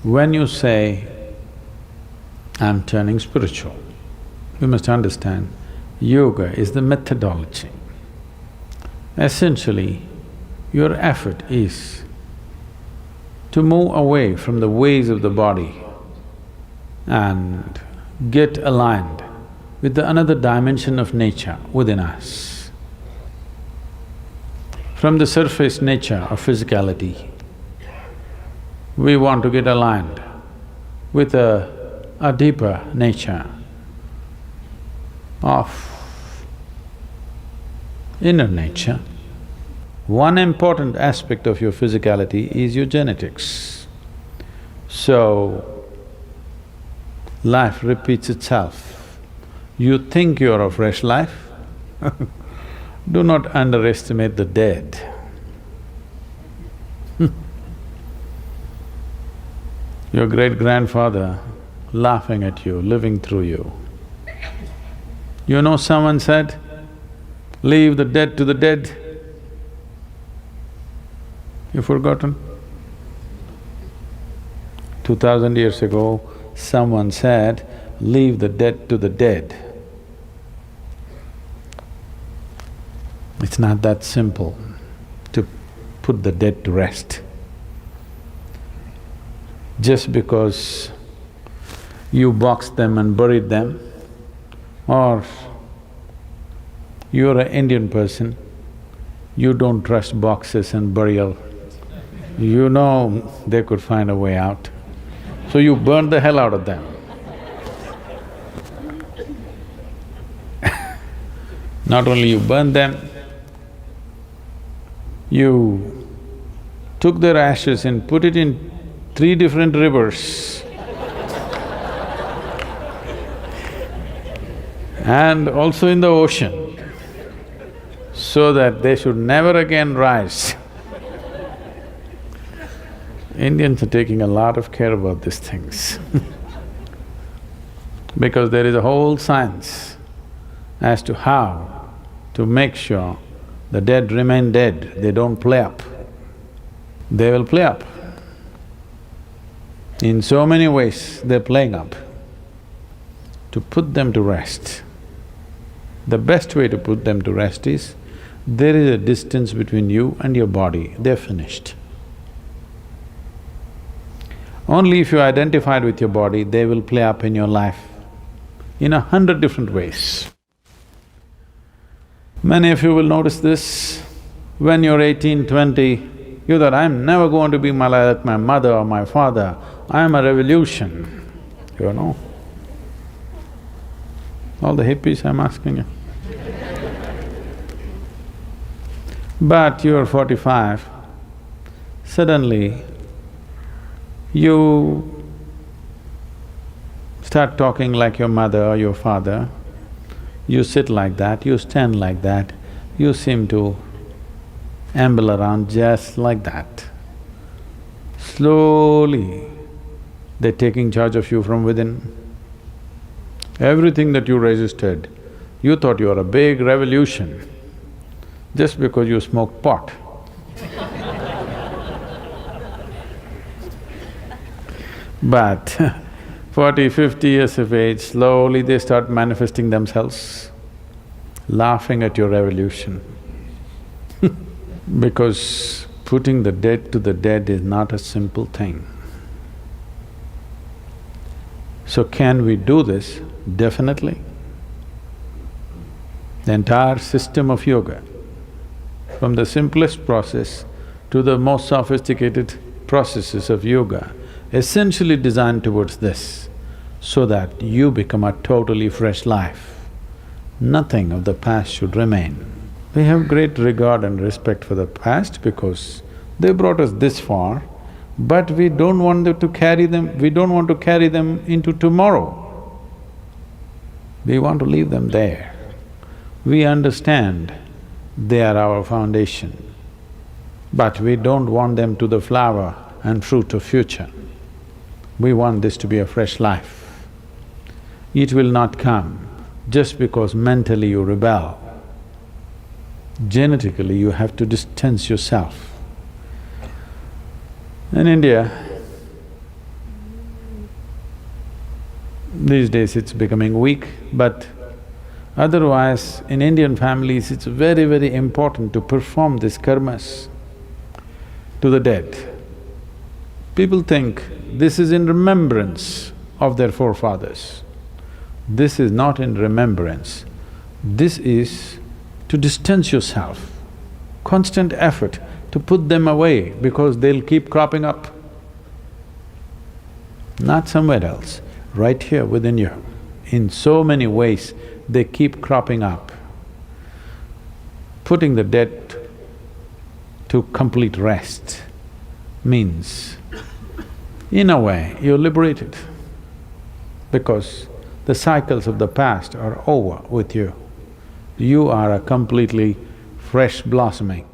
When you say, I'm turning spiritual, you must understand, yoga is the methodology. Essentially, your effort is to move away from the ways of the body and get aligned with the another dimension of nature within us. From the surface nature of physicality, we want to get aligned with a deeper nature of inner nature. One important aspect of your physicality is your genetics. So, life repeats itself. You think you're a fresh life? Do not underestimate the dead. Your great-grandfather laughing at you, living through you. You know, someone said, leave the dead to the dead. You've forgotten? 2000 years ago, someone said, leave the dead to the dead. It's not that simple to put the dead to rest. Just because you boxed them and buried them, or you're an Indian person, you don't trust boxes and burial. You know they could find a way out, so you burn the hell out of them. Not only you burned them, you took their ashes and put it in 3 different rivers and also in the ocean, so that they should never again rise. Indians are taking a lot of care about these things because there is a whole science as to how to make sure the dead remain dead, they don't play up. They will play up. In so many ways, they're playing up. To put them to rest, the best way to put them to rest is, there is a distance between you and your body, they're finished. Only if you identified with your body, they will play up in your life in 100 different ways. Many of you will notice this. When you're 18, 20, you thought, I'm never going to be like my mother or my father, I am a revolution, you know. All the hippies, I'm asking you. But you're 45, suddenly you start talking like your mother or your father, you sit like that, you stand like that, you seem to amble around just like that. Slowly, they're taking charge of you from within. Everything that you resisted, you thought you were a big revolution just because you smoked pot. But 40, 50 years of age, slowly they start manifesting themselves, laughing at your revolution. Because putting the dead to the dead is not a simple thing. So can we do this? Definitely. The entire system of yoga, from the simplest process to the most sophisticated processes of yoga, essentially designed towards this, so that you become a totally fresh life. Nothing of the past should remain. We have great regard and respect for the past because they brought us this far, but we don't want them to carry them… we don't want to carry them into tomorrow. We want to leave them there. We understand they are our foundation, but we don't want them to the flower and fruit of future. We want this to be a fresh life. It will not come just because mentally you rebel. Genetically, you have to distance yourself. In India, These days it's becoming weak, but otherwise in Indian families it's very, very important to perform these karmas to the dead. People think this is in remembrance of their forefathers. This is not in remembrance. This is to distance yourself, constant effort to put them away because they'll keep cropping up. Not somewhere else, right here within you. In so many ways, they keep cropping up. Putting the dead to complete rest means, in a way, you're liberated because the cycles of the past are over with you. You are a completely fresh blossoming.